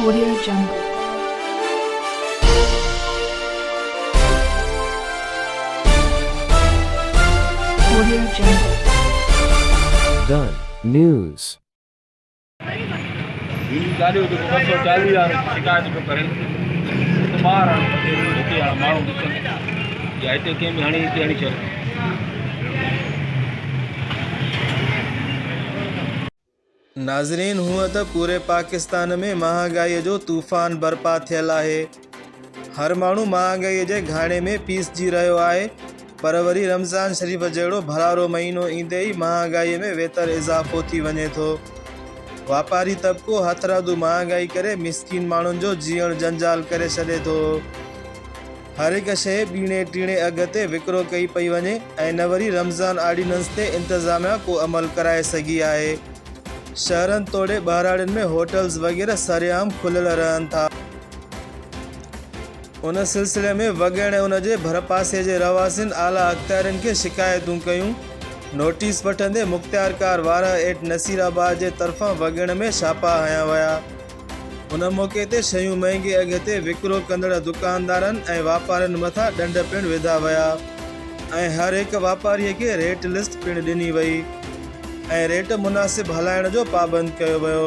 Audio Jungle. Audio Jungle. Done. News. गाड़ियों जो 240 यार शिकायत को करें तो बाहर आते यार मारो दिक्कत या इते के हाणी इते हाणी चल नाज़रीन हुआ तो पूरे पाकिस्तान में महंगाई जो तूफान बरपा थियल है। हर माण्हू महंगाई के घाणे में पीसजी रहियो आहे, पर वरी रमज़ान शरीफ जहिड़ो ڀلارو महीनो ईंदे ई महंगाई में वेतर इजाफो थी वञे थो। वापारी तबको हथरादू महंगाई करे मिसकीन माण्हुनि जो जीअण जंजाल करे छॾे थो। हर हिकु शइ ॿीणे टीणे अघ ते विकिरो कई पई वञे ऐं न वरी रमज़ान ऑर्डिनेंस ते इंतज़ामिया को अमल कराए सघी आहे। शहरनि तोड़े ॿाहिराड़ियुनि में होटल्स वग़ैरह सरेआम खुलियल रहनि था। उन सिलसिले में वॻण ऐं उनजे भरपासे जे रवासिन आला अख़्तियारनि खे शिकायतूं कयूं। नोटिस वठंदे मुख़्तियारकार वारा एट नसीराबाद जे तरफ़ां वॻण में छापा हया विया। उन मौक़े ते शयूं महांगे अघ ते विकिरो कंदड़ दुकानदारनि ऐं वापारियुनि मथां ॾंड पिणु विधा विया ऐं हर हिकु वापारीअ खे रेट लिस्ट पिणु ॾिनी वई ऐं रेट मुनासिब हलाइण जो पाबंद कयो वियो।